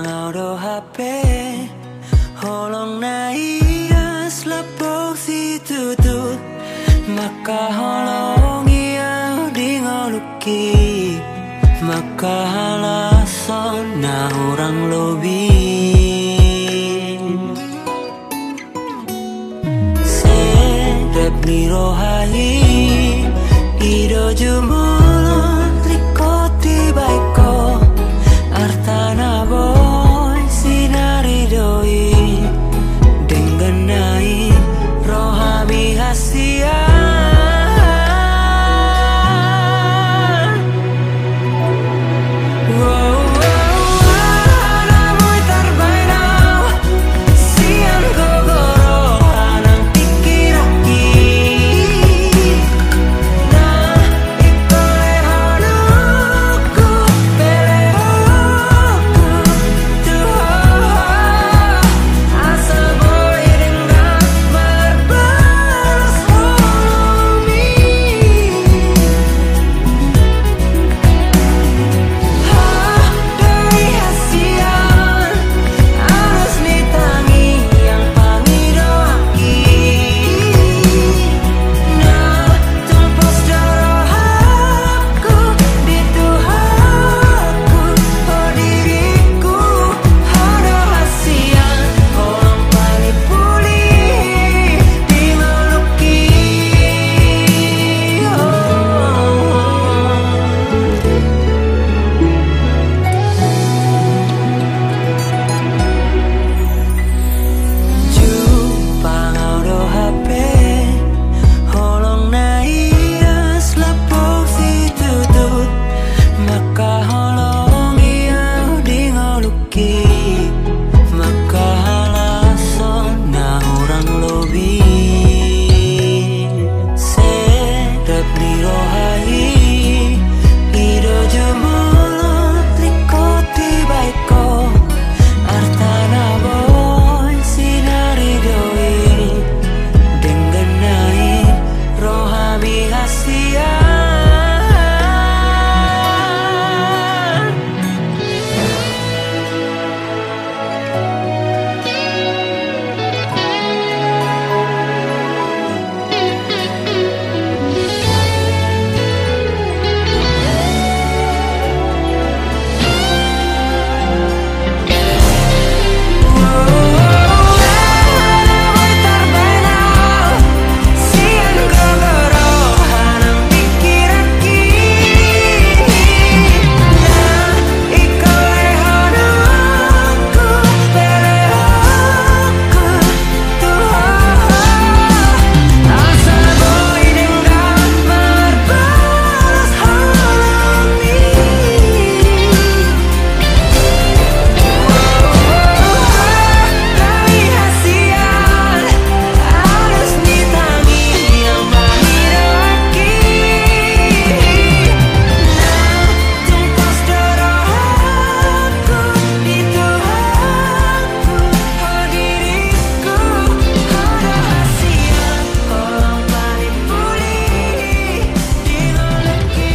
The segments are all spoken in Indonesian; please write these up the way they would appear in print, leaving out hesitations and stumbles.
pangaudo HP holong na ias lapok si tutut maka holong iya di ngoluki maka halason na orang lobi sedep ni rohai ido jumolo likoti baiko Artana boy sinari doi Dengganai rohami hasian Wow namoy tarbainaw Sian gogoro anang pikiraki Na ikole hanuku peleoku Tuho asa boy dengan marbalas homi Dari hasian harus nitangi yang pangidoaki Nah tumpus dorohaku di Tuhanku Oh diriku ada hasian Orang paling pulih di meluki Pangaudo HP holong na ias lapok si tutut maka holong iya di ngoluki maka halason na orang lobi sedep ni rohai ido jumolo likoti baiko Artana boy sinari doi Dengganai rohami hasian namoy tarbainaw Sian gogoro hanang pikiraki Na ikole hanuku peleoku Tuho asa boy dengan marbalas homi Dari hasian harus nitangi yang pangidoaki Nah tumpus dorohaku di Tuhanku Oh diriku ada hasian Orang paling pulih di meluki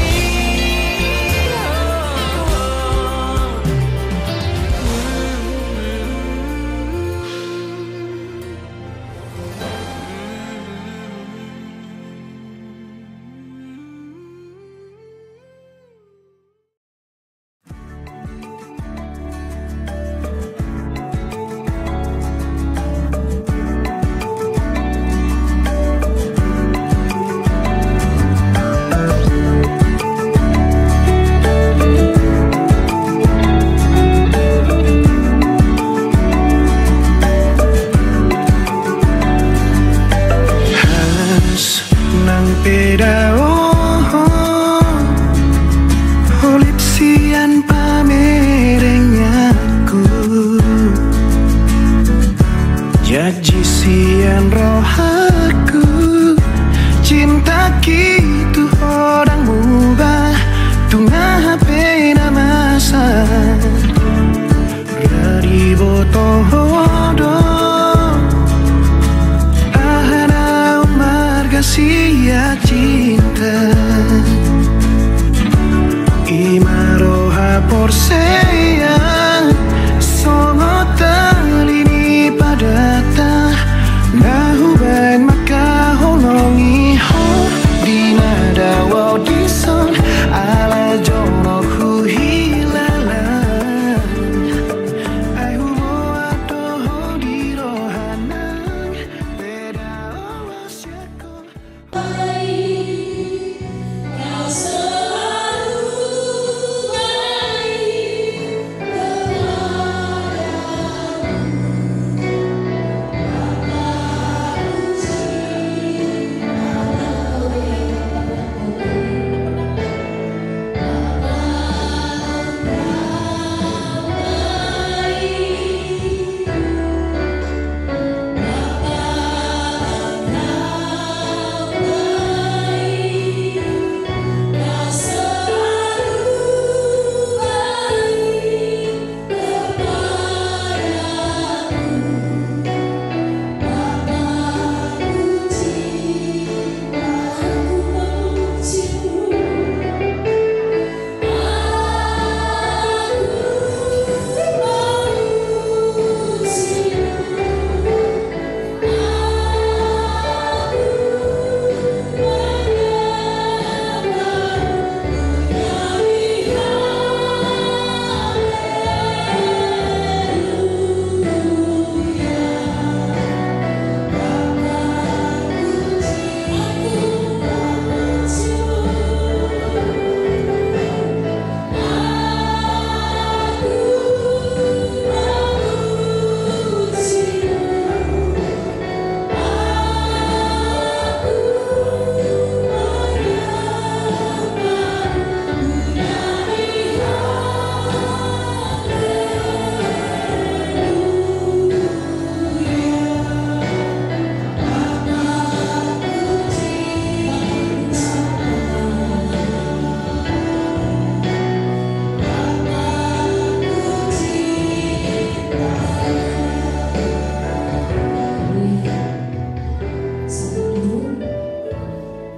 Halas nang pedao Holit sian pamerenyaku Janji sian rohaku Cinta gitu orang mubah Tungah pena masa Dari botohodo Ahana marga sia cinta Imaroha por sea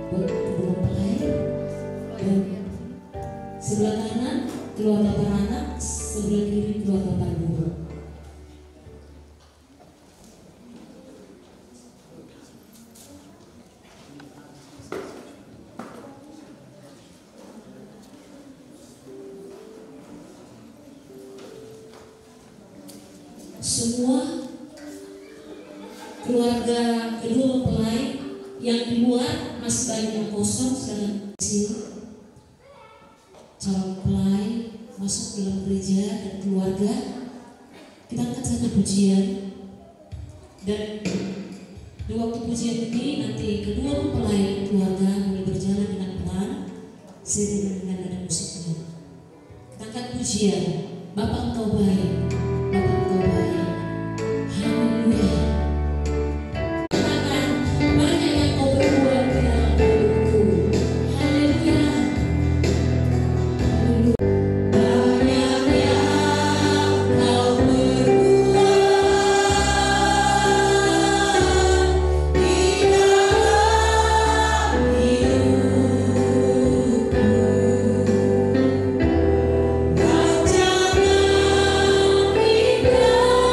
buat kedua mempelai. Dan sebelah kanan keluarga para anak, sebelah kiri keluarga para guru. Semua keluarga kedua mempelai yang di luar masih banyak yang kosong sedang kecil. Calon mempelai masuk dalam gereja dan keluarga, kita angkat satu pujian, dan di waktu pujian ini nanti kedua mempelai dan keluarga mulai berjalan dengan pelan seiring dengan nada musiknya. Kita angkat pujian, Bapa Engkau baik, Bapa Engkau baik. Haleluya. Katakan, banyak yang kau berbuat di dalam hidupku. Haleluya. Banyak yang kau berbuat di dalam hidupku. Rancangan indah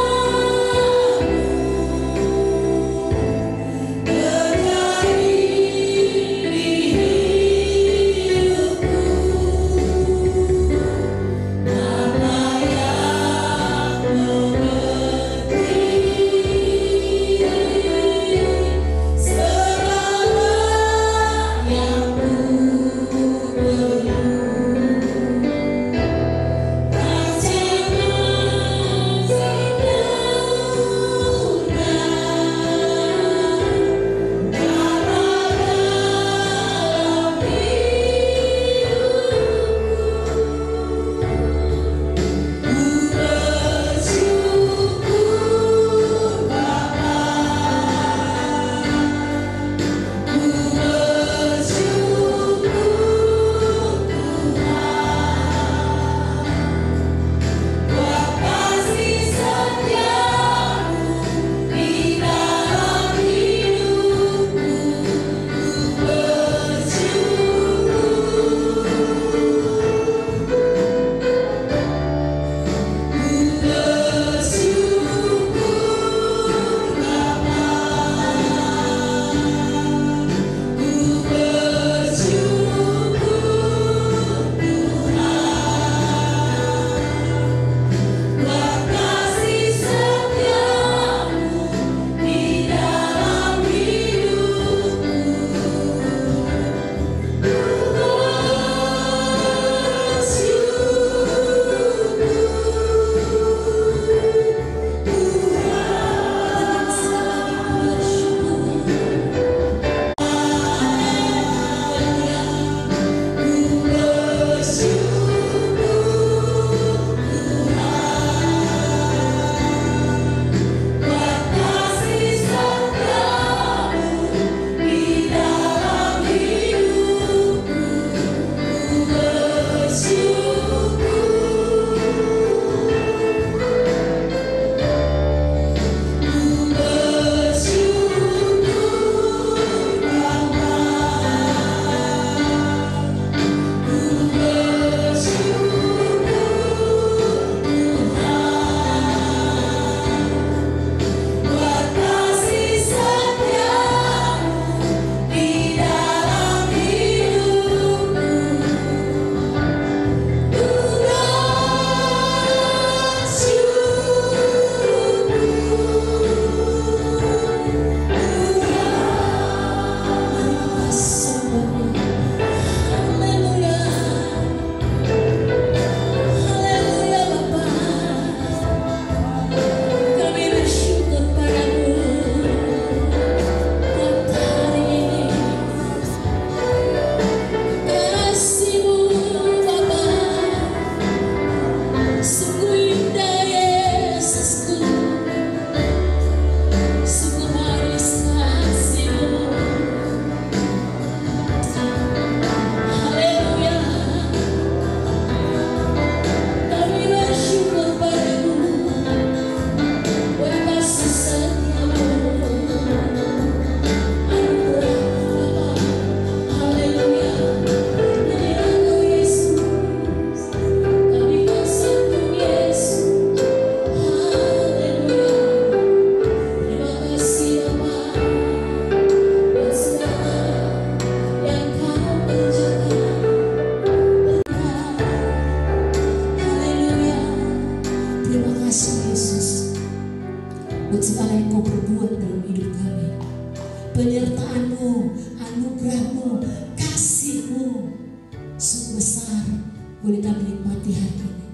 boleh kami nikmati hari ini.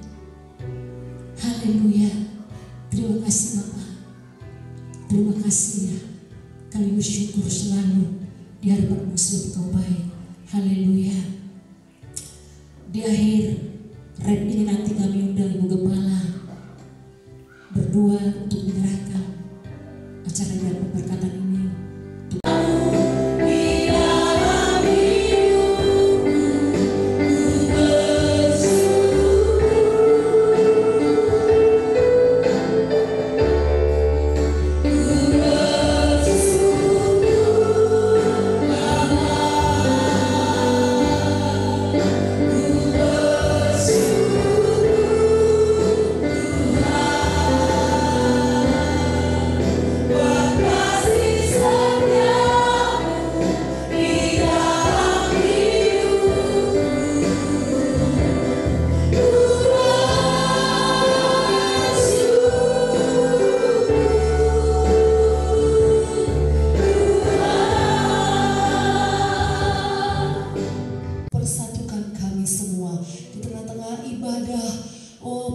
Haleluya. Terima kasih Bapa. Terima kasih ya. Kami bersyukur selalu di hadapan-Mu sebab Kau baik. Haleluya. Di akhir rap ini nanti kami undang Ibu Gembala berdua untuk menyerahkan acara dan pemberkatan ini. Persatukan kami semua di tengah-tengah ibadah,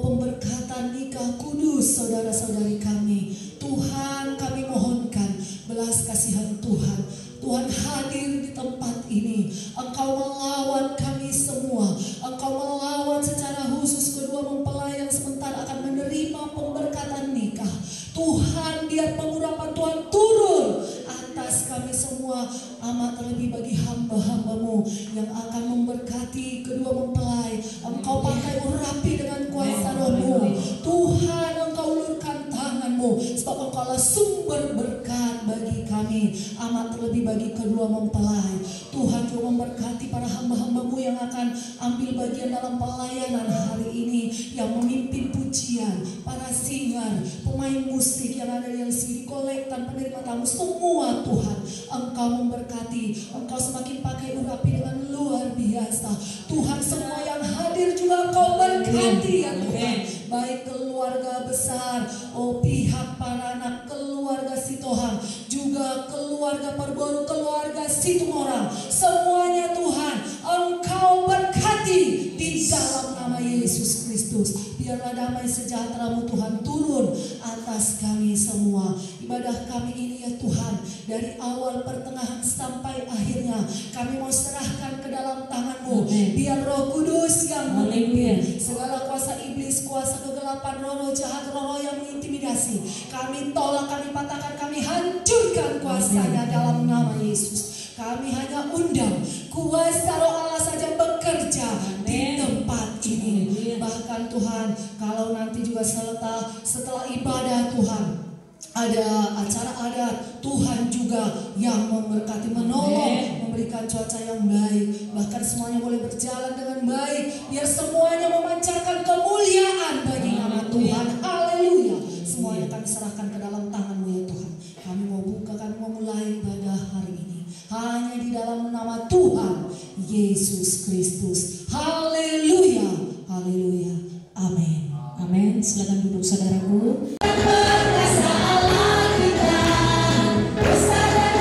pemberkatan nikah kudus saudara-saudari kami. Tuhan, kami mohonkan belas kasihan Tuhan. Tuhan hadir di tempat ini. Engkau melawan kami semua. Engkau melawan secara khusus kedua mempelai yang sebentar akan menerima pemberkatan nikah. Tuhan, biar pengurapan Tuhan turun atas kami semua. Amat terlebih bagi hamba-hamba-Mu yang akan memberkati kedua mempelai. Engkau pakai urapi dengan kuasa Roh-Mu. Tuhan, Engkau ulurkan tangan-Mu, sebab Engkaulah sumber berkat bagi kami. Amat terlebih bagi kedua mempelai. Tuhan juga memberkati para hamba-hamba-Mu yang akan ambil bagian dalam pelayanan hari ini, yang memimpin pujian, para singer, pemain musik yang ada di LCD, kolektan, penerima tamu, semua Tuhan Engkau memberkati. Engkau semakin pakai urapi dengan luar biasa. Tuhan, semua yang hadir juga Engkau berkati ya Tuhan. Baik keluarga besar, pihak para anak, keluarga Sitohang, juga keluarga Perboru, keluarga Situmorang, semuanya Tuhan Engkau berkati di dalam nama Yesus Kristus. Biarlah damai sejahtera-Mu Tuhan turun atas kami semua. Ibadah kami ini ya Tuhan, dari awal, pertengahan sampai akhirnya, kami mau serahkan ke dalam tangan-Mu. Biar Roh Kudus yang memimpin. Segala kuasa iblis, kuasa kegelapan, roh jahat, roh yang mengintimidasi, kami tolak, kami patahkan, kami hancurkan kuasanya dalam nama Yesus. Kami hanya undang kuasa Roh Allah saja bekerja di tempat ini. Bahkan Tuhan, kalau nanti juga setelah ibadah Tuhan, ada acara adat, Tuhan juga yang memberkati, menolong, memberikan cuaca yang baik. Bahkan semuanya boleh berjalan dengan baik. Biar semuanya memancarkan kemuliaan bagi nama Tuhan. Haleluya. Semuanya kami serahkan ke dalam tangan-Mu ya Tuhan. Kami mau buka, kami mau mulai ibadah hari ini hanya di dalam nama Tuhan Yesus Kristus. Haleluya. Haleluya. Amin. Amin. Silakan duduk saudaraku. Besar dan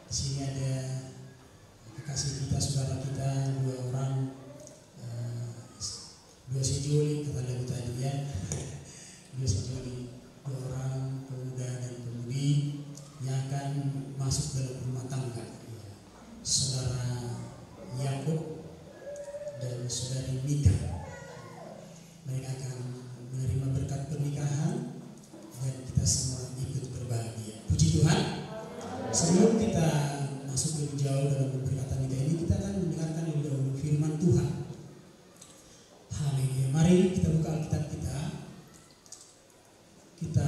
Di sini ada kekasih kita, saudara kita, 2 orang, 2 sejoli kata lagu tadi ya. 2 sejoli, 2 orang pemuda dan pemudi yang akan masuk dalam rumah tangga. Saudara Yakub dan saudari Mika. Mereka akan menerima berkat pernikahan dan kita semua ikut berbahagia. Puji Tuhan. Sebelum kita masuk lebih jauh dalam pemberkatan nikah ini, kita akan mendengarkan lebih dahulu firman Tuhan. Haleluya. Mari kita buka Alkitab kita. Kita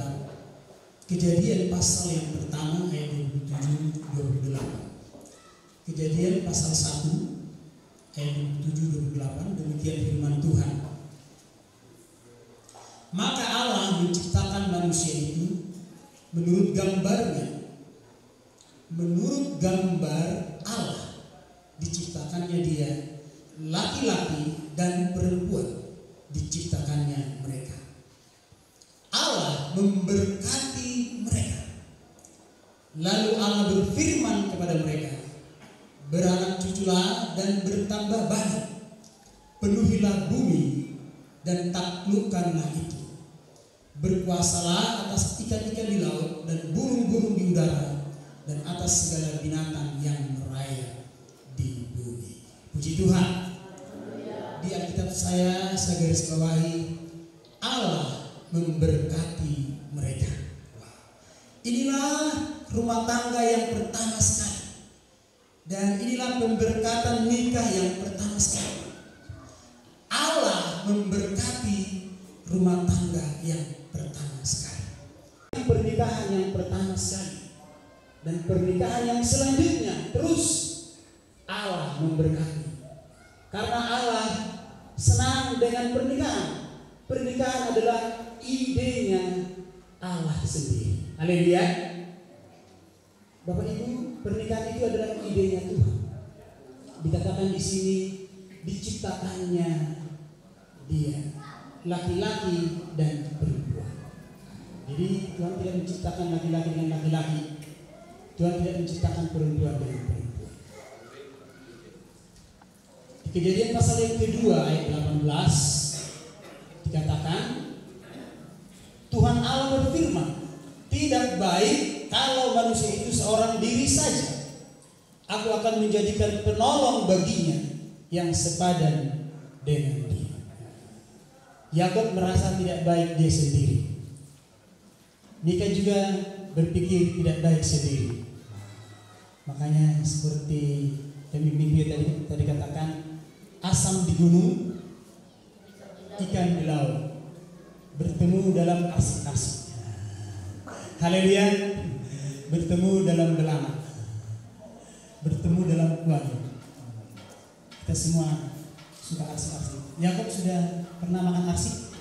Kejadian pasal yang pertama ayat 27-28. Kejadian pasal 1 ayat 27-28, demikian firman Tuhan. Maka Allah menciptakan manusia itu menurut gambarnya. Menurut gambar Allah diciptakannya dia, laki-laki dan perempuan diciptakannya mereka. Allah memberkati mereka. Lalu Allah berfirman kepada mereka, beranak cuculah dan bertambah banyak, penuhilah bumi dan taklukkanlah itu, berkuasalah atas ikan-ikan di laut dan burung-burung di udara dan atas segala binatang yang merayap di bumi. Puji Tuhan. Di Alkitab saya garis bawahi, Allah memberkati mereka. Inilah rumah tangga yang pertama sekali, dan inilah pemberkatan nikah yang pertama sekali. Allah memberkati rumah tangga yang pertama sekali. Pernikahan yang pertama sekali, dan pernikahan yang selanjutnya terus Allah memberkati. Karena Allah senang dengan pernikahan. Pernikahan adalah idenya Allah sendiri. Haleluya. Bapak Ibu, pernikahan itu adalah idenya Tuhan. Dikatakan di sini diciptakannya dia, laki-laki dan perempuan. Jadi Tuhan tidak menciptakan laki-laki dengan laki-laki. Tuhan tidak menciptakan perempuan dengan perempuan. Di Kejadian pasal yang kedua ayat 18 dikatakan, Tuhan Allah berfirman, tidak baik kalau manusia itu seorang diri saja. Aku akan menjadikan penolong baginya yang sepadan dengan dia. Yakub merasa tidak baik dia sendiri. Mika juga berpikir tidak baik sendiri. Makanya seperti mimpi tadi katakan, asam di gunung, ikan di laut, bertemu dalam asik-asik. Haleluya. Bertemu dalam belana, bertemu dalam keluarga. Kita semua suka arsik-arsik. Yakub sudah pernah makan arsik?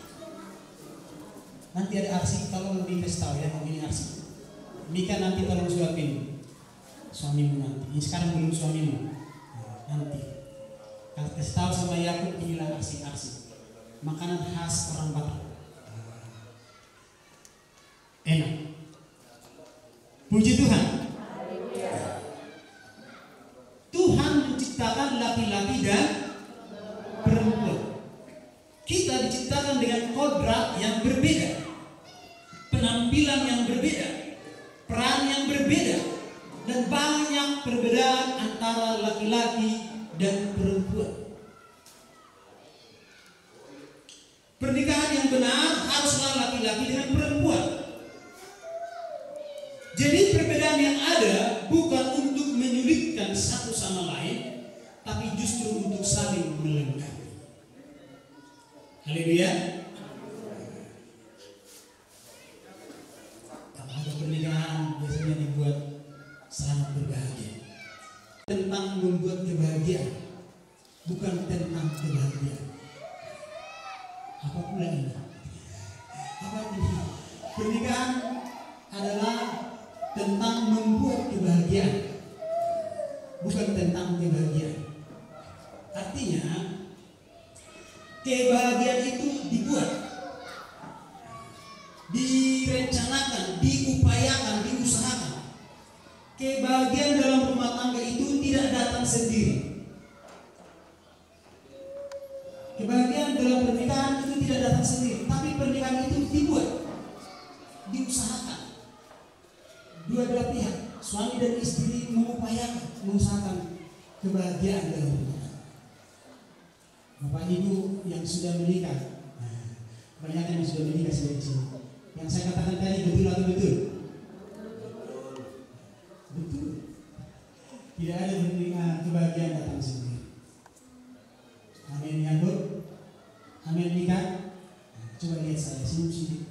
Nanti ada arsik, tolong dikasih tahu ya, ini arsik. Mika nanti tolong suapin suamimu nanti. Ini sekarang belum suamimu, nanti kasih tahu sama Yakub, inilah arsik-arsik, makanan khas orang Batak. Enak. Puji Tuhan. Tuhan menciptakan laki-laki dan perempuan. Kita diciptakan dengan kodrat yang berbeda, penampilan yang berbeda, peran yang berbeda, dan banyak perbedaan antara laki-laki dan perempuan. Pernikahan yang benar haruslah laki-laki dengan perempuan. Jadi perbedaan yang ada bukan untuk menyulitkan satu sama lain, tapi justru untuk saling melengkapi. Haleluya. Kalau ada pernikahan biasanya dibuat sangat berbahagia. Tentang membuat kebahagiaan, bukan tentang kebahagiaan. Apa pula ini? Apa ini? Pernikahan adalah tentang membuat kebahagiaan, bukan tentang kebahagiaan. Artinya kebahagiaan itu dibuat, direncanakan, diupayakan, diusahakan. Kebahagiaan Kebahagiaan dalam rumah tangga itu tidak datang sendiri. Kebahagiaan dalam pernikahan itu tidak datang sendiri, tapi pernikahan itu dibuat, diusahakan. Dua belah pihak, suami dan istri mengusahakan kebahagiaan dalam pernikahan. Bapak Ibu yang sudah menikah, banyak yang sudah menikah di sini. Yang saya katakan tadi betul atau betul? Betul. Tidak ada kebahagiaan datang sendiri. Amin ya Bu. Amin nikah. Coba lihat saya senyum sedikit.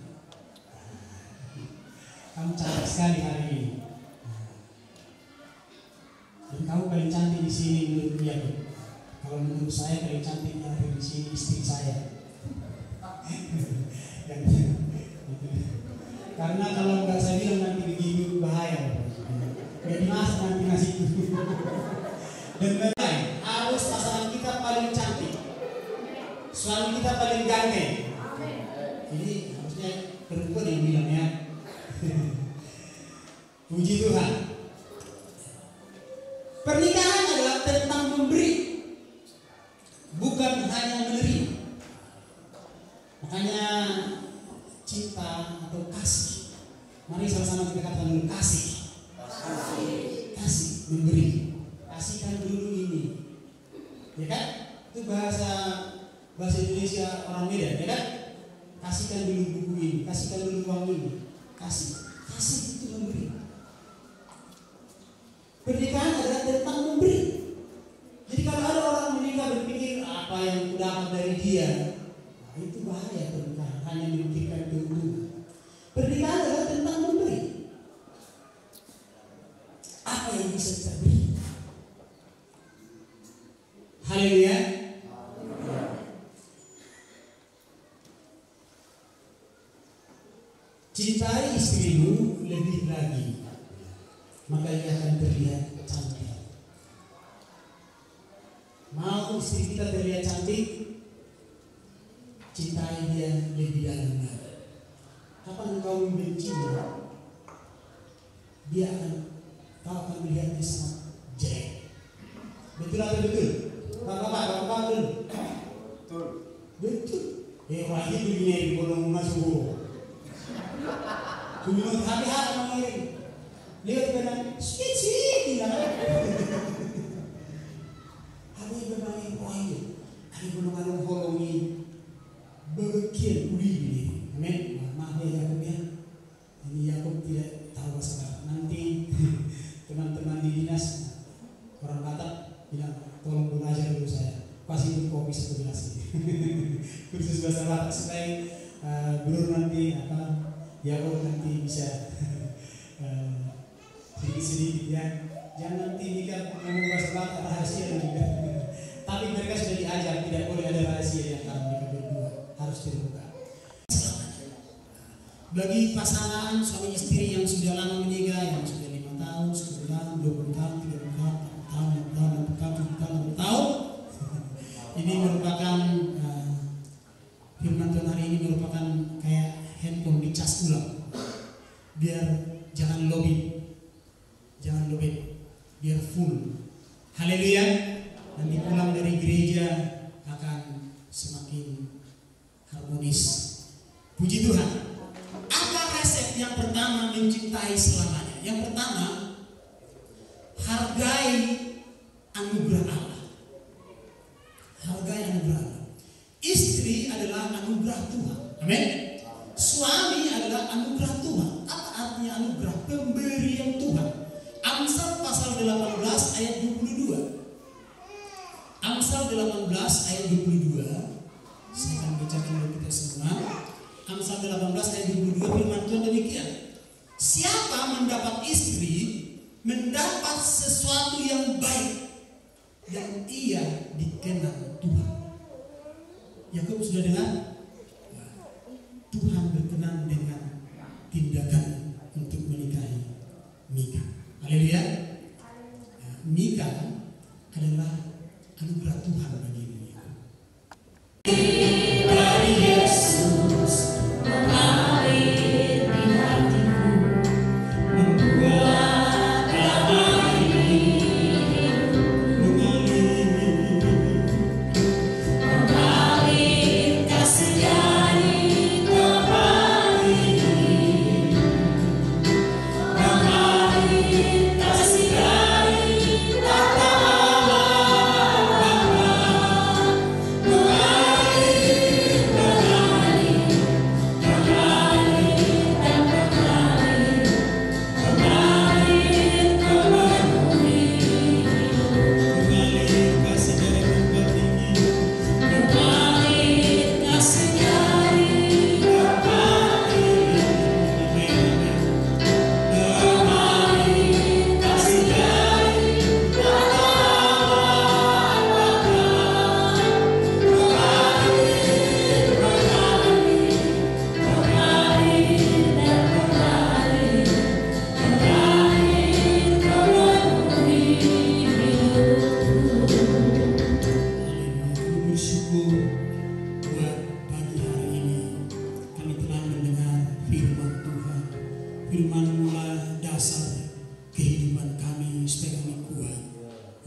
Kamu cantik sekali hari ini. Dan kamu paling cantik di sini menurut dia Bu. Kalau menurut saya paling cantik yang ada di sini istri saya. Karena kalau nggak saya bilang nanti begini bahaya. Gak dimasak nanti nasi. Dan memang harus pasangan kita paling cantik, suami kita paling ganteng. Jadi harusnya perempuan yang bilang ya. Puji Tuhan. Pernikahan adalah tentang memberi, bukan hanya menerima. Makanya cinta atau kasih. Mari sama-sama kita katakan dulu kasih. Kasih, memberi. Kasihkan dulu ini. Ya kan? Itu bahasa Indonesia orang Medan, ya kan? Kasihkan dulu buku ini, kasihkan dulu uang ini. Kasih itu memberi. Pernikahan adalah tentang memberi. Jadi kalau ada orang menikah berpikir apa yang kudapat dari dia, itu bahaya pernikahan, hanya memikirkan keuntungan. Pernikahan adalah tentang memberi. Apa yang bisa kita beri? Haleluya. Cintai istrimu lebih lagi, maka ia akan terlihat cantik. Mau istri kita terlihat cantik, cintai dia lebih dalam lagi. Kapan engkau membencinya, kau akan melihat dia sangat jelek. Betul atau betul? Bapak dulu. Betul. Wahyu begini bolong masuk. Kemudian hari-hari mengirim. Lihat benar, sih, tidak. Hari benar wahyu. Hari bolong bolongi. Begitu ini. Amin. Maaf ya Yakub ya. Ini Yakub tidak tahu bahasa Arab. Nanti teman-teman di dinas orang Batak bilang tolong belajar dulu saya. Pasti itu kopi satu gelas ini. Kursus bahasa Batak supaya Bro nanti Yakub nanti bisa sedikit-sedikit ya. Jangan nanti nikah ngomong bahasa Batak rahasia juga. Tapi mereka sudah diajar tidak boleh ada rahasia yang antara mereka berdua, harus terbuka. Bagi pasangan suami istri yang sudah lama menikah, yang sudah 5 tahun, 10 tahun, 20 tahun, 30 tahun, 40 tahun, 60 tahun, 70 tahun, 60 tahun, ini merupakan firman Tuhan hari ini merupakan kayak handphone dicas ulang, biar jangan lobby, biar full. Haleluya. Nanti pulang dari gereja akan semakin harmonis. Puji Tuhan. Apa resep yang pertama mencintai selamanya? Yang pertama, hargai anugerah Allah. Hargai anugerah Allah. Istri adalah anugerah Tuhan. Amin. Suami adalah anugerah Tuhan. Apa artinya anugerah? Pemberian Tuhan. Amsal pasal 18 ayat 22. Amsal 18 ayat 22. Saya akan bacakan untuk kita semua. Amsal 18 ayat 22 firman Tuhan demikian. Siapa mendapat istri mendapat sesuatu yang baik, yang ia dikenal Tuhan. Yakub sudah dengar? Tuhan berkenan dengan tindakan untuk menikahi Mika. Haleluya. Mika adalah anugerah Tuhan bagi Mika. Dari Yesus mengalir di hatiku, membuat damai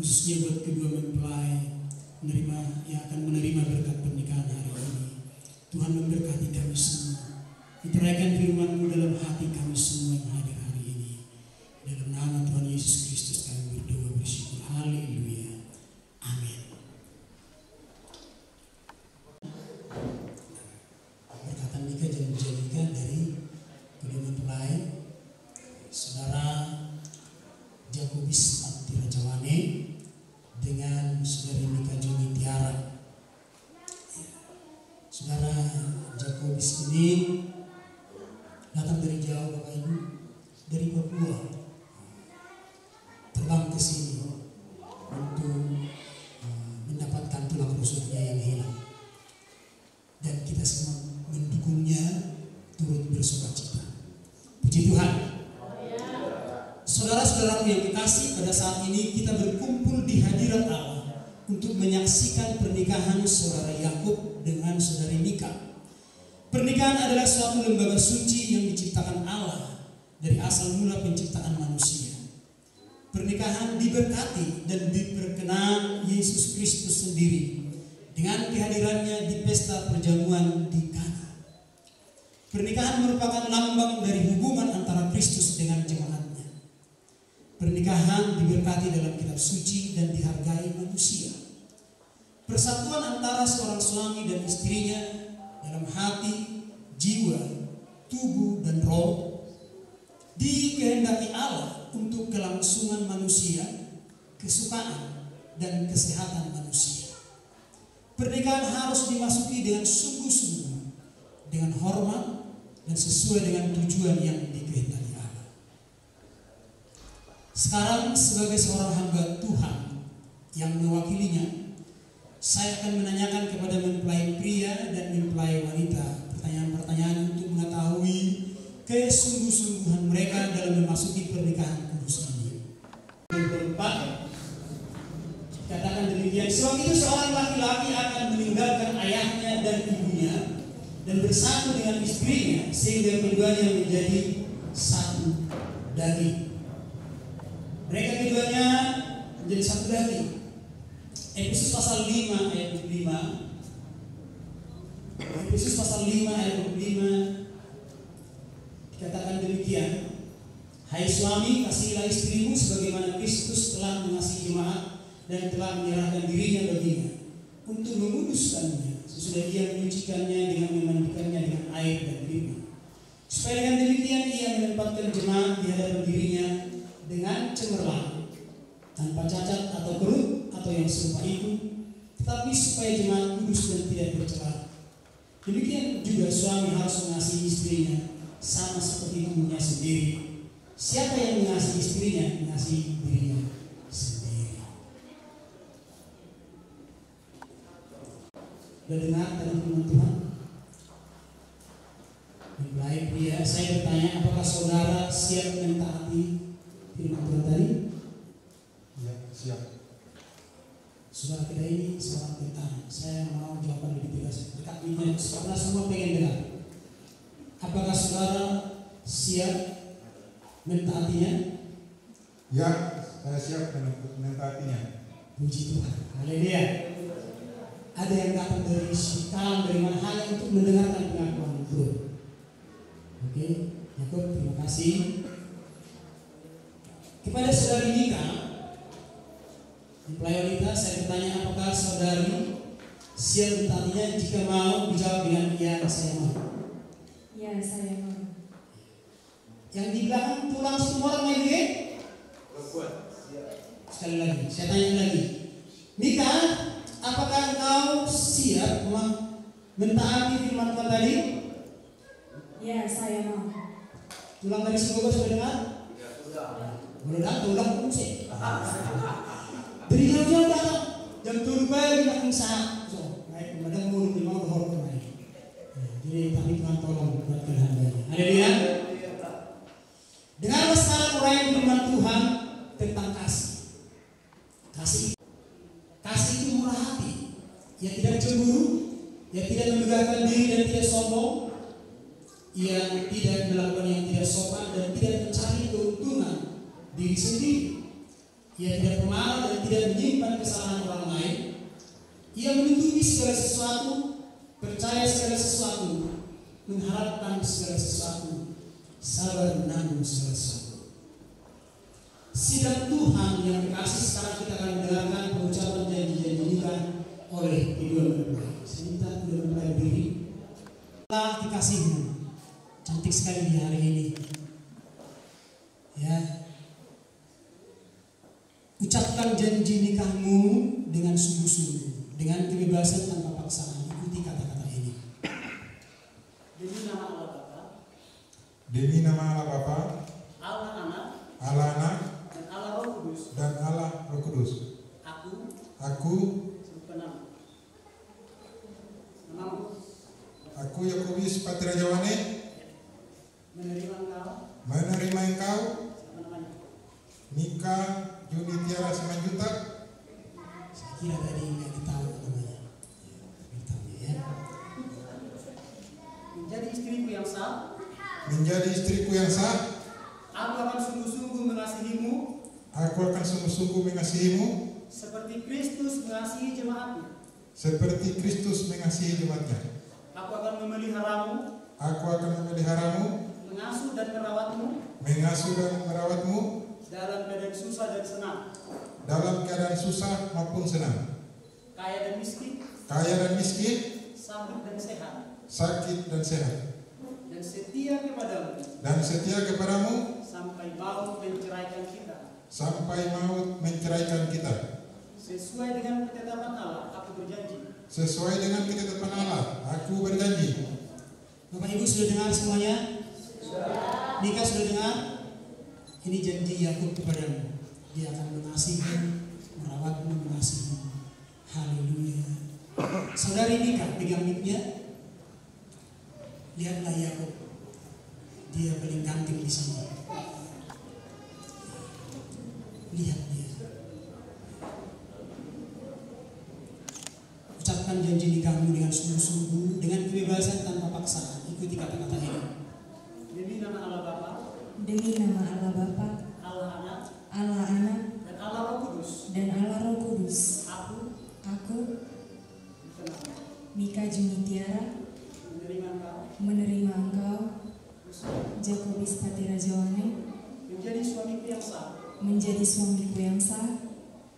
khususnya buat kedua mempelai yang akan menerima berkat pernikahan hari ini. Tuhan memberkati kami semua. Diteraikan firman-Mu dalam hati kami semua yang hadir hari ini. Dalam nama Tuhan Yesus Kristus kami berdoa bersyukur. Haleluya. Amin. Berkatan nikah dan menjadikan dari kedua mempelai Saudara Jakobis Antira Jawane dengan Saudari Mika Joni Tiara. Saudara Jakobis ini datang dari jauh Bapak Ibu, dari Papua, terbang ke sini untuk mendapatkan tulang rusuknya yang hilang, dan kita semua mendukungnya, turut bersukacita. Puji Tuhan. Saudara-saudaraku yang kekasih, pada saat ini kita berkumpul di hadirat Allah untuk menyaksikan pernikahan Saudara Yakub dengan Saudari Mika. Pernikahan adalah suatu lembaga suci yang diciptakan Allah dari asal mula penciptaan manusia. Pernikahan diberkati dan diperkenan Yesus Kristus sendiri dengan kehadirannya di pesta perjamuan di Kana. Pernikahan merupakan lambang dari hubungan antara Kristus dengan jemaatnya. Pernikahan diberkati dalam kitab suci dan dihargai manusia. Persatuan antara seorang suami dan istrinya dalam hati, jiwa, tubuh, dan roh dikehendaki Allah untuk kelangsungan manusia, kesukaan, dan kesehatan manusia. Pernikahan harus dimasuki dengan sungguh-sungguh, dengan hormat, dan sesuai dengan tujuan yang dikehendaki Allah. Sekarang sebagai seorang hamba Tuhan yang mewakilinya, saya akan menanyakan kepada mempelai pria dan mempelai wanita pertanyaan-pertanyaan untuk mengetahui kesungguh-sungguhan mereka dalam memasuki pernikahan kudus ini. Keempat, katakan demikian. Sebab itu seorang laki-laki akan meninggalkan ayahnya dan ibunya dan bersatu dengan istrinya sehingga keduanya menjadi satu daging. Mereka keduanya menjadi satu daging. Efesus pasal 5 ayat 25. Efesus pasal 5 ayat 25 dikatakan demikian. Hai suami, kasihilah istrimu sebagaimana Kristus telah mengasihi jemaat dan telah menyerahkan dirinya baginya untuk menguduskannya sesudah ia menyucikannya dengan memandikannya dengan air dan firman, supaya dengan demikian ia menempatkan jemaat di hadapan dirinya dengan cemerlang, tanpa cacat atau kerut atau yang serupa itu, tetapi supaya jemaat kudus dan tidak bercela. Demikian juga suami harus mengasihi istrinya sama seperti tubuhnya sendiri. Siapa yang mengasihi istrinya, mengasihi dirinya sendiri. Sudah dengar tadi firman Tuhan? Baik pria, saya bertanya, apakah saudara siap mentaati firman Tuhan tadi? Ya, siap. Saudara kita ini seorang tentang, saya mau jawaban lebih tegas. Dekat ini, karena semua pengen dengar. Apakah saudara siap mentaatinya? Ya, saya siap mentaatinya. Puji Tuhan. Haleluya. Ada yang datang dari Chicago, dari mana hanya untuk mendengarkan pengakuan itu. Oke, Yakub, terima kasih. Kepada saudari Mika, mempelai wanita, saya bertanya, apakah saudari siap mentaatinya? Jika mau, dijawab dengan ya, saya mau. Ya, saya mau. Yang di belakang tulang semua orang main game? Sekali lagi, saya tanya lagi. Mika, apakah engkau siap mentaati firman Tuhan tadi? Ya, saya mau. Tulang dari semoga sudah dengar? Boleh dah, tulang pun sih. Dari jauh-jauh datang, jam 7 pagi nak mensak. So, baik, kemudian mulut memang berhormat naik. Jadi kami Tuhan tolong buatkan hambanya. Haleluya. Dengarlah sekarang uraian firman Tuhan tentang kasih. Kasih itu murah hati, ia tidak cemburu, ia tidak memegahkan diri dan tidak sombong, ia tidak melakukan yang tidak sopan dan tidak mencari keuntungan diri sendiri. Ia tidak pemarah dan tidak menyimpan kesalahan orang lain. Ia menutupi segala sesuatu, percaya segala sesuatu, mengharapkan segala sesuatu, sabar menanggung segala sesuatu. Sidang Tuhan yang dikasih, sekarang kita akan mendengarkan pengucapan janji-janji nikah oleh kedua mempelai. Saya minta kedua mempelai berdiri. Telah dikasihmu, cantik sekali di hari ini. Ya, ucapkan janji nikahmu dengan sungguh-sungguh, dengan kebebasan tanpa paksaan. Ikuti kata-kata ini. Demi nama Allah Bapa, Demi nama Allah Bapa, Allah Anak, Allah Anak, dan Allah Roh Kudus. dan Allah Roh Kudus. Aku, Sebutkan nama. Namamu. aku Yakobus Patria Jawane, Menerima engkau. menerima engkau, Siapa namanya? Mika Juni Tiara Simanjuta, Saya kira tadi nggak ditahu namanya. Beritahu ya. Menjadi istriku yang sah. menjadi istriku yang sah. Aku akan sungguh-sungguh mengasihimu. Aku akan sungguh-sungguh mengasihimu, Seperti Kristus mengasihi jemaatnya. seperti Kristus mengasihi jemaatnya. Aku akan memeliharamu, Aku akan memeliharamu, mengasuh dan merawatmu mengasuh dan merawatmu dalam keadaan susah dan senang, dalam keadaan susah maupun senang, kaya dan miskin, kaya dan miskin, sakit dan sehat, sakit dan sehat, dan setia kepadamu dan setia kepadamu sampai maut menceraikan kita. sampai maut menceraikan kita. Sesuai dengan ketetapan Allah, aku berjanji. Sesuai dengan ketetapan Allah, aku berjanji. Bapak Ibu sudah dengar semuanya? Nikah sudah dengar? Ini janji Yakub kepadamu. Dia akan mengasihi, merawatmu, mengasihi. Haleluya. Saudari Nikah pegang mic-nya. Lihatlah Yakub. Dia paling ganteng di sini. Lihat dia. Ucapkan janji nikahmu dengan sungguh-sungguh, dengan kebebasan tanpa paksaan. Ikuti kata-kata ini. Demi nama Allah Bapa, Demi nama Allah Bapa, Allah Anak, Allah Anak, dan Allah Roh Kudus. dan Allah Roh Kudus. Aku, Mika Juni Tiara, Menerima engkau, menerima engkau, Jakobus Patira Jawane, menjadi suamiku yang sah. menjadi suamiku yang sah.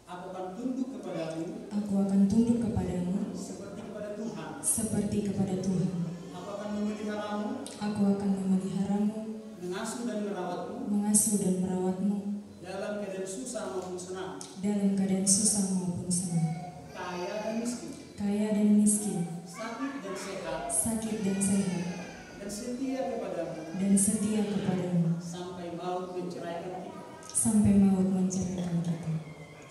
Aku akan tunduk kepadamu Aku akan tunduk kepadamu seperti kepada Tuhan. seperti kepada Tuhan. Aku akan memeliharamu, Aku akan memeliharamu, mengasuh dan merawatmu mengasuh dan merawatmu dalam keadaan susah maupun senang, dalam keadaan susah maupun senang, kaya dan miskin, kaya dan miskin, sakit dan sehat, sakit dan sehat, dan setia kepadamu dan setia kepadamu sampai maut menceraikan kita. sampai maut menceraikan kita.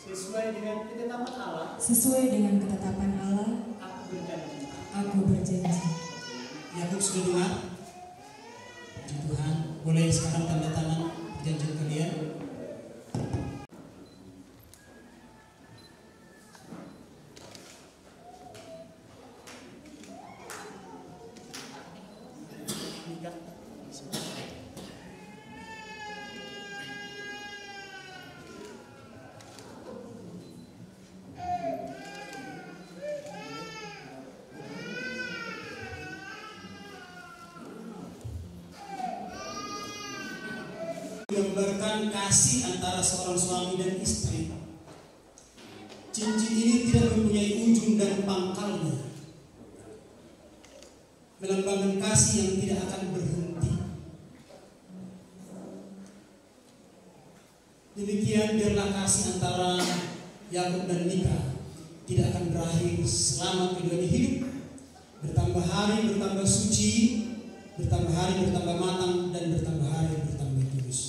Sesuai dengan ketetapan Allah, Sesuai dengan ketetapan Allah, aku berjanji. aku berjanji. Yakub sudah dengar? Puji Tuhan. Boleh sekarang tanda tangan perjanjian kalian. Nikah. Menggambarkan kasih antara seorang suami dan istri. Cincin ini tidak mempunyai ujung dan pangkalnya, melambangkan kasih yang tidak akan berhenti. Demikian biarlah kasih antara Yakub dan Mika tidak akan berakhir selama keduanya hidup. Bertambah hari bertambah suci, bertambah hari bertambah matang, dan bertambah hari bertambah kudus.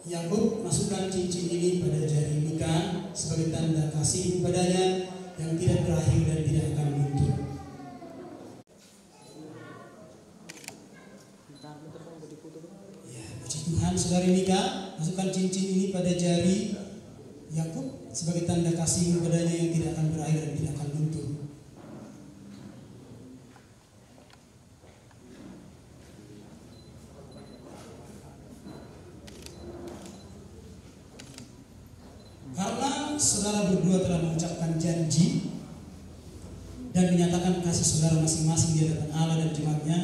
Yakub masukkan cincin ini pada jari Mika sebagai tanda kasih padanya yang tidak berakhir dan tidak akan luntur. Ya, puji Tuhan, saudari Mika, masukkan cincin ini pada jari Yakub sebagai tanda kasih padanya yang tidak akan berakhir dan tidak akan luntur. saudara berdua telah mengucapkan janji dan menyatakan kasih saudara masing-masing di hadapan Allah dan jemaatnya,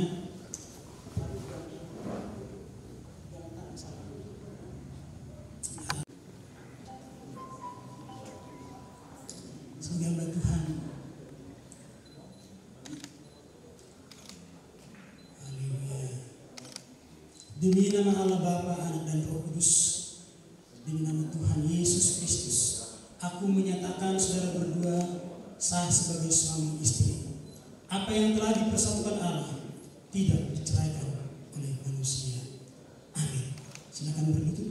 semoga hamba Tuhan, haleluya, demi nama Allah Bapa, Anak dan Roh Kudus, demi nama Tuhan Yesus Kristus, aku menyatakan saudara berdua sah sebagai suami istri. Apa yang telah dipersatukan Allah tidak diceraikan oleh manusia. Amin. Silakan berlutut.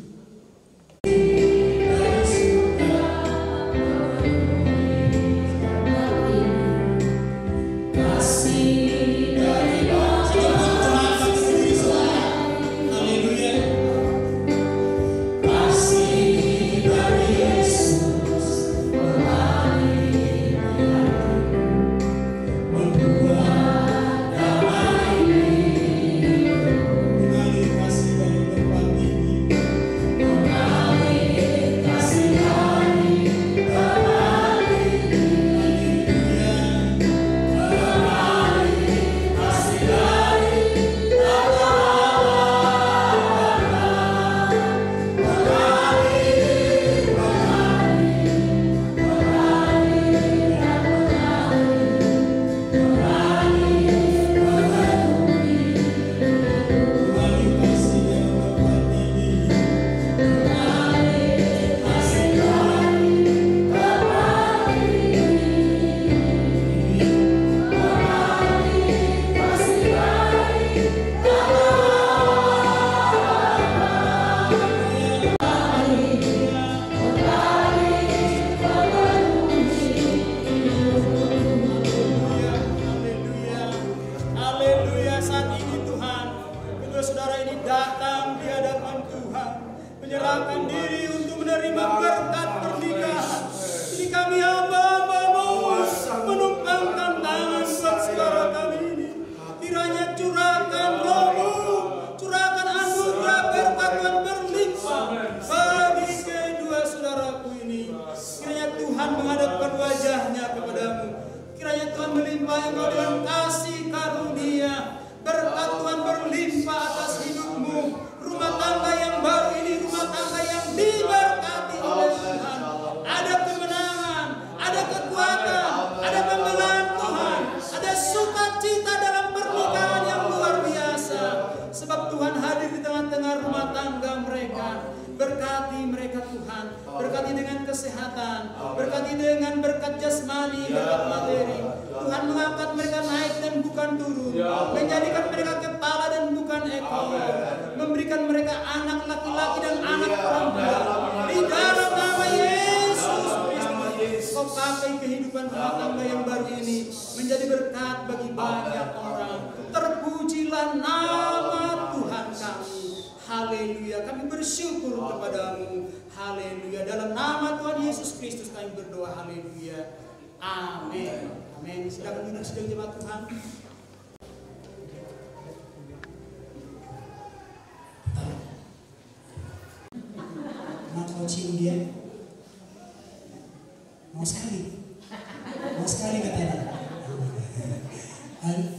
Mau sekali katanya.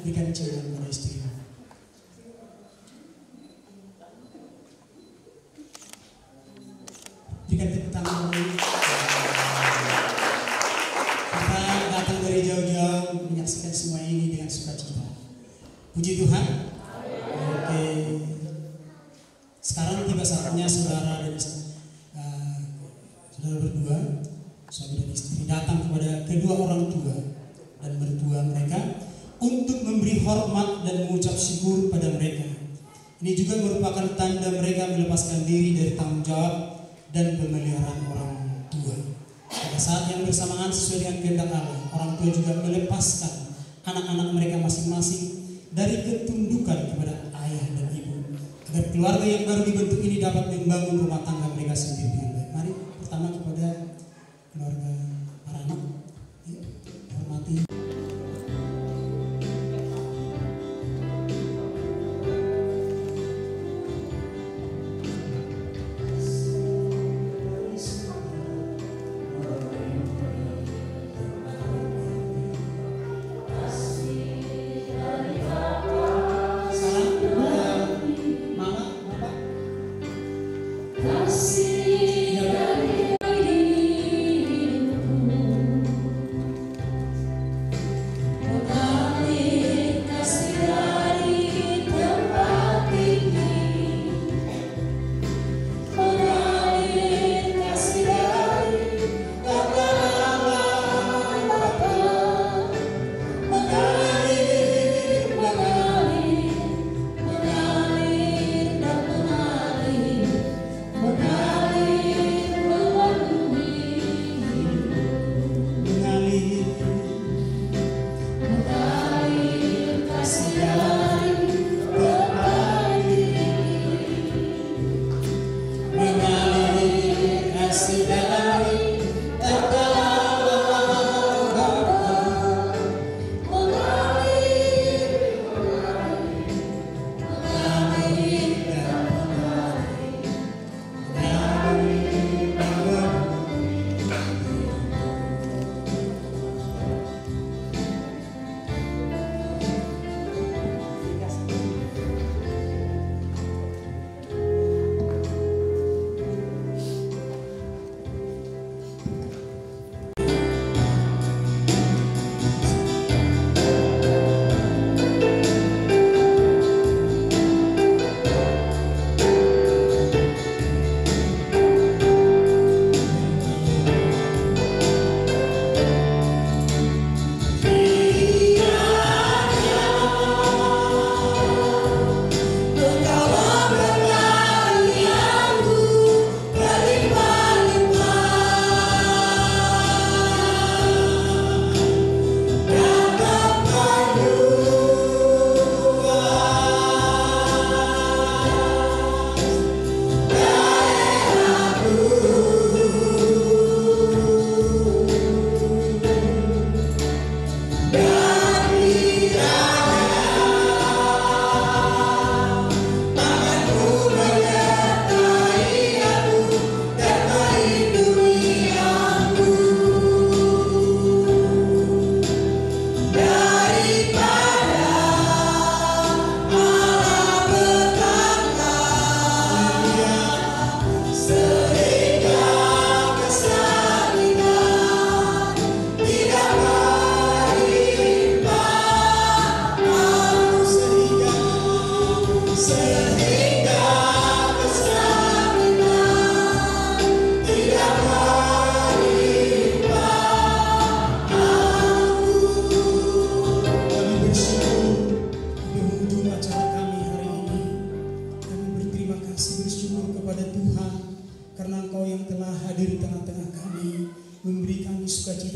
Berikan ciuman pada istrimu. Berikan tepuk tangan. Kita datang dari jauh-jauh menyaksikan semua ini dengan sukacita. Puji Tuhan. Oke. Sekarang tiba saatnya saudara dan saudara berdua, suami dan istri, datang kepada kedua orang tua dan mertua mereka untuk memberi hormat dan mengucap syukur pada mereka. Ini juga merupakan tanda mereka melepaskan diri dari tanggung jawab dan pemeliharaan orang tua. Pada saat yang bersamaan sesuai dengan kehendak Allah, orang tua juga melepaskan anak-anak mereka masing-masing dari ketundukan kepada ayah dan ibu, agar keluarga yang baru dibentuk ini dapat membangun rumah tangga mereka sendiri dengan baik. Mari pertama kepada keluarga para anak, ya, hormati.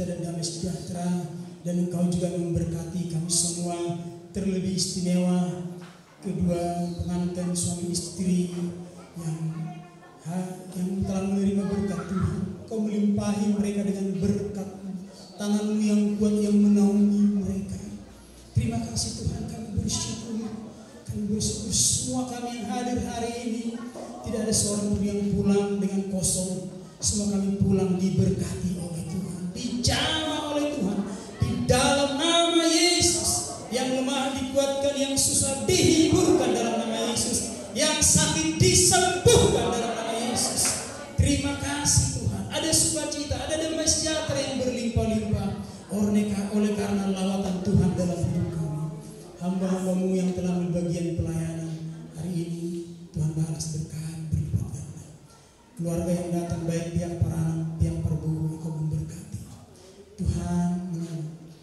sukacita dan damai sejahtera, dan Engkau juga memberkati kami semua, terlebih istimewa kedua pengantin suami istri yang telah menerima berkat Tuhan. Kau melimpahi mereka dengan berkat tangan-Mu yang kuat yang menaungi mereka. Terima kasih Tuhan, kami bersyukur. Kami bersyukur semua kami yang hadir hari ini, tidak ada seorang pun yang pulang dengan kosong. Semua kami pulang diberkati oleh Tuhan, dijamah oleh Tuhan. Di dalam nama Yesus, yang lemah dikuatkan, yang susah dihiburkan dalam nama Yesus, yang sakit disembuhkan dalam nama Yesus. Terima kasih Tuhan. Ada sukacita, ada damai sejahtera yang berlimpah-limpah oleh karena lawatan Tuhan dalam hidup kami. Hamba-hamba-Mu yang telah berbagian pelayanan hari ini, Tuhan balas berkat berlipat ganda. Keluarga yang datang, baik pihak peranan, pihak perburu, Engkau memberkati. Tuhan,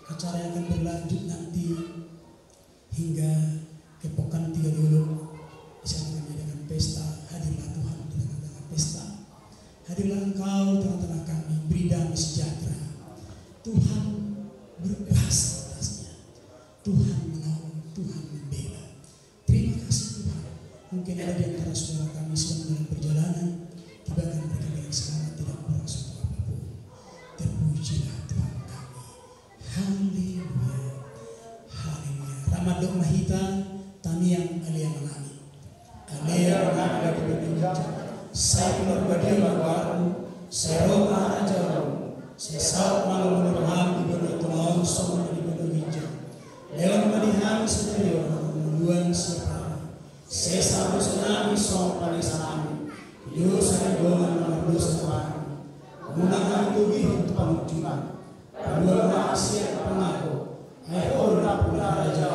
acara yang akan berlanjut nanti hingga ke pekan 3 dulu, di sana kami adakan pesta. Hadirlah Tuhan di tengah-tengah pesta. Hadirlah Engkau di tengah-tengah kami, beri damai sejahtera. Tuhan berkuasa atasnya. Tuhan menolong, Tuhan membela. Terima kasih Tuhan. Mungkin ada di antara saudara kami sedang dalam perjalanan, tibakan mereka dengan selamat, tidak kurang suatu apapun. Terpujilah Tuhan kami. Haleluya, haleluya. Ramadok Mahita, Taniang Alia Malami. Alia Malami dari berbincang. Saya berbadi baru, saya roba aja roh. Saya saat malam berham di benar tulang, semua di benar hijau. Lewat madihan sendiri orang menduan siapa. Saya sabu senami som pada sanami. Yo saya dolan berdosa kami. Menang tugi untuk pangjuan. Kedua maksiat pengaku. Ayo dapat raja.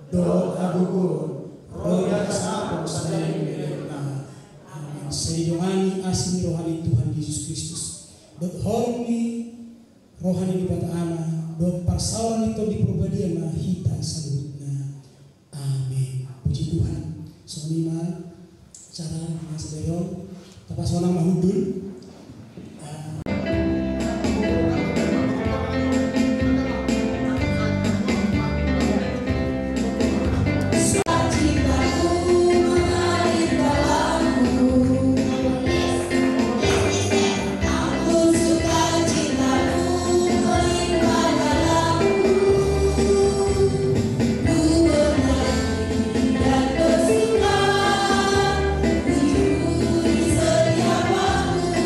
Do agugun. Roya sabu sendiri milikna. Amin. Sejongani asmi rohani Tuhan Yesus Kristus. Dot hormi rohani di bata ama. Dot parsawan itu di perbadian mahita salutna. Amin. Puji Tuhan. Sonima cara Mas Deyon tapas wanang mahudul. Dan bersuka, mencuri setiap waktu.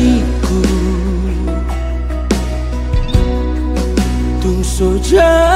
hatiku. Tung so jauh